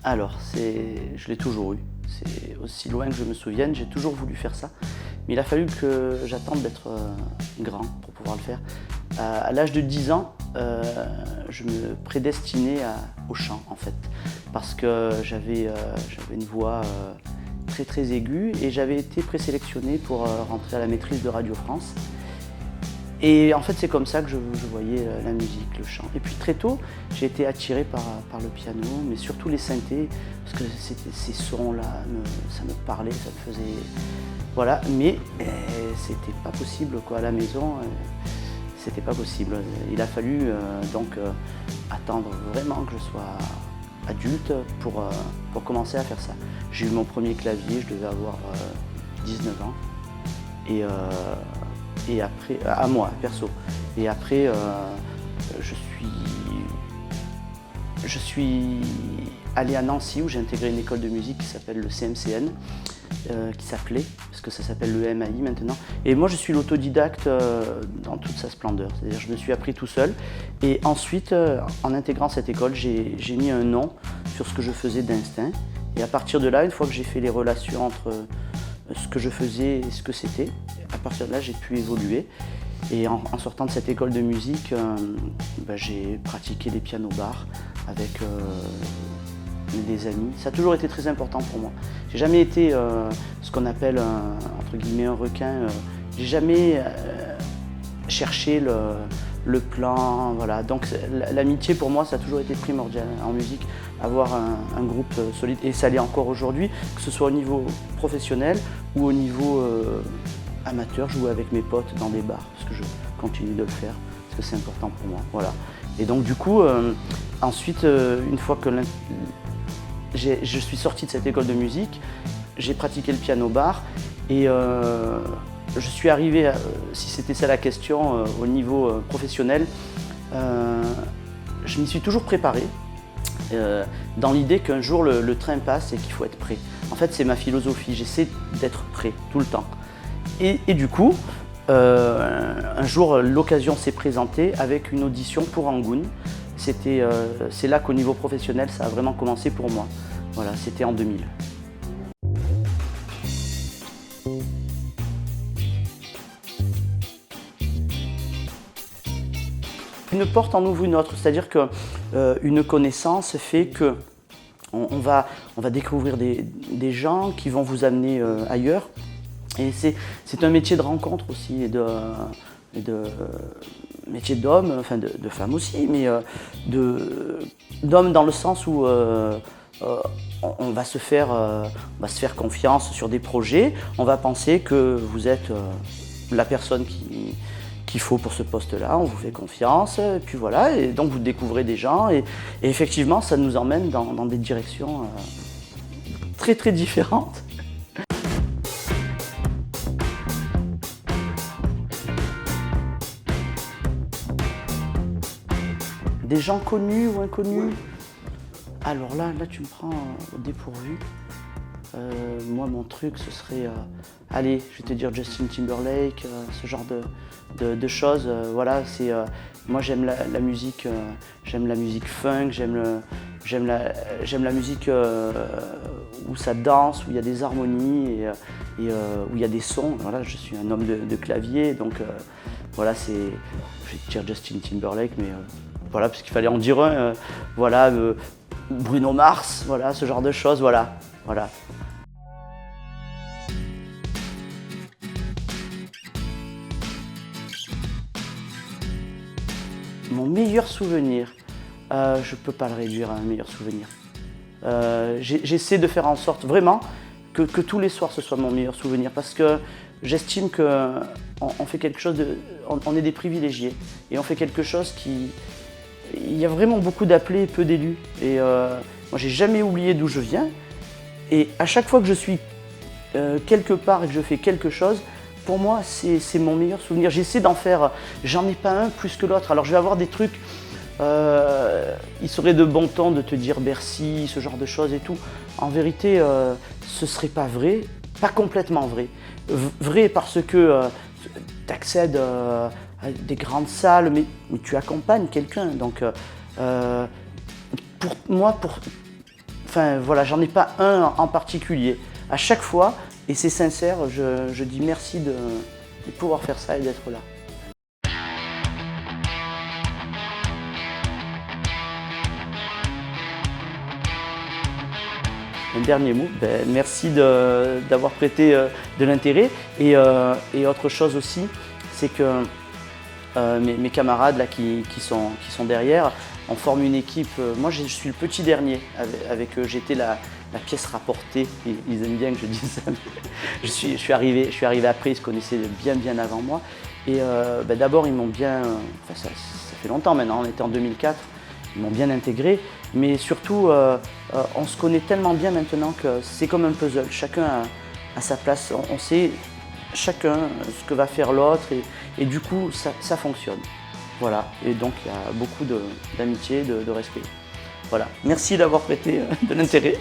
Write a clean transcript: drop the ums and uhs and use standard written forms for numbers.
Alors, je l'ai toujours eu. C'est aussi loin que je me souvienne, j'ai toujours voulu faire ça. Mais il a fallu que j'attende d'être grand pour pouvoir le faire. À l'âge de 10 ans, je me prédestinais au chant en fait. Parce que j'avais une voix très très aiguë et j'avais été présélectionné pour rentrer à la maîtrise de Radio France. Et en fait, c'est comme ça que je voyais la musique, le chant. Et puis très tôt, j'ai été attiré par le piano, mais surtout les synthés, parce que ces sons-là, ça me parlait, ça me faisait... Voilà, mais c'était pas possible, quoi, à la maison, c'était pas possible. Il a fallu donc attendre vraiment que je sois adulte pour commencer à faire ça. J'ai eu mon premier clavier, je devais avoir 19 ans. Et après, à moi, perso. Et après, je suis allé à Nancy où j'ai intégré une école de musique qui s'appelle le CMCN, qui s'appelait, parce que ça s'appelle le MAI maintenant. Et moi, je suis l'autodidacte dans toute sa splendeur. C'est-à-dire, je me suis appris tout seul. Et ensuite, en intégrant cette école, j'ai mis un nom sur ce que je faisais d'instinct. Et à partir de là, une fois que j'ai fait les relations entre ce que je faisais et ce que c'était, à partir de là, j'ai pu évoluer. Et en sortant de cette école de musique, j'ai pratiqué les pianos-bars avec des amis. Ça a toujours été très important pour moi. J'ai jamais été ce qu'on appelle entre guillemets un requin. J'ai jamais cherché le plan. Voilà. Donc l'amitié pour moi, ça a toujours été primordial en musique. Avoir un groupe solide, et ça l'est encore aujourd'hui, que ce soit au niveau professionnel ou au niveau amateur, jouer avec mes potes dans des bars, parce que je continue de le faire, parce que c'est important pour moi. Voilà. Et donc du coup, ensuite, une fois que je suis sorti de cette école de musique, j'ai pratiqué le piano-bar et je suis arrivé, si c'était ça la question, au niveau professionnel, je m'y suis toujours préparé. Dans l'idée qu'un jour le train passe et qu'il faut être prêt. En fait, c'est ma philosophie, j'essaie d'être prêt tout le temps. Et du coup, un jour, l'occasion s'est présentée avec une audition pour Angoune. C'est là qu'au niveau professionnel, ça a vraiment commencé pour moi. Voilà, c'était en 2000. Une porte en ouvre une autre, c'est-à-dire qu'une connaissance fait que on va découvrir des gens qui vont vous amener ailleurs. Et c'est un métier de rencontre aussi, et métier d'homme, enfin de femme aussi, mais d'homme dans le sens où on va se faire confiance sur des projets, on va penser que vous êtes la personne qu'il faut pour ce poste-là, on vous fait confiance, et puis voilà, et donc vous découvrez des gens, et effectivement ça nous emmène dans des directions très très différentes. Des gens connus ou inconnus? Alors là tu me prends au dépourvu. Moi, mon truc, ce serait, allez, je vais te dire Justin Timberlake, ce genre de choses. Voilà, moi, j'aime la musique, j'aime la musique funk, j'aime la musique où ça danse, où il y a des harmonies et où il y a des sons. Voilà, je suis un homme de clavier, donc voilà, je vais te dire Justin Timberlake, mais voilà, parce qu'il fallait en dire un. Voilà, Bruno Mars, voilà, ce genre de choses, voilà. Mon meilleur souvenir, je ne peux pas le réduire à un meilleur souvenir. J'essaie de faire en sorte vraiment que tous les soirs ce soit mon meilleur souvenir, parce que j'estime qu'on fait quelque chose on est des privilégiés et on fait quelque chose il y a vraiment beaucoup d'appelés et peu d'élus. Et moi, j'ai jamais oublié d'où je viens. Et à chaque fois que je suis quelque part et que je fais quelque chose, pour moi, c'est mon meilleur souvenir. J'essaie d'en faire, j'en ai pas un plus que l'autre. Alors je vais avoir des trucs, il serait de bon ton de te dire Bercy, ce genre de choses et tout. En vérité, ce serait pas vrai, pas complètement vrai. Vrai parce que tu accèdes à des grandes salles, mais tu accompagnes quelqu'un. Donc pour moi, Enfin voilà, j'en ai pas un en particulier. À chaque fois, et c'est sincère, je dis merci de pouvoir faire ça et d'être là. Un dernier mot, merci d'avoir prêté de l'intérêt. Et autre chose aussi, c'est que mes camarades là, qui sont derrière, on forme une équipe. Moi, je suis le petit dernier avec eux. J'étais la pièce rapportée. Ils aiment bien que je dise ça. Je suis arrivé après, ils se connaissaient bien avant moi. Et d'abord, ils m'ont bien. Enfin, ça fait longtemps maintenant, on était en 2004. Ils m'ont bien intégré, mais surtout, on se connaît tellement bien maintenant que c'est comme un puzzle. Chacun a sa place. On sait chacun ce que va faire l'autre et du coup, ça fonctionne. Voilà, et donc il y a beaucoup d'amitié, de respect. Voilà, merci d'avoir prêté de l'intérêt.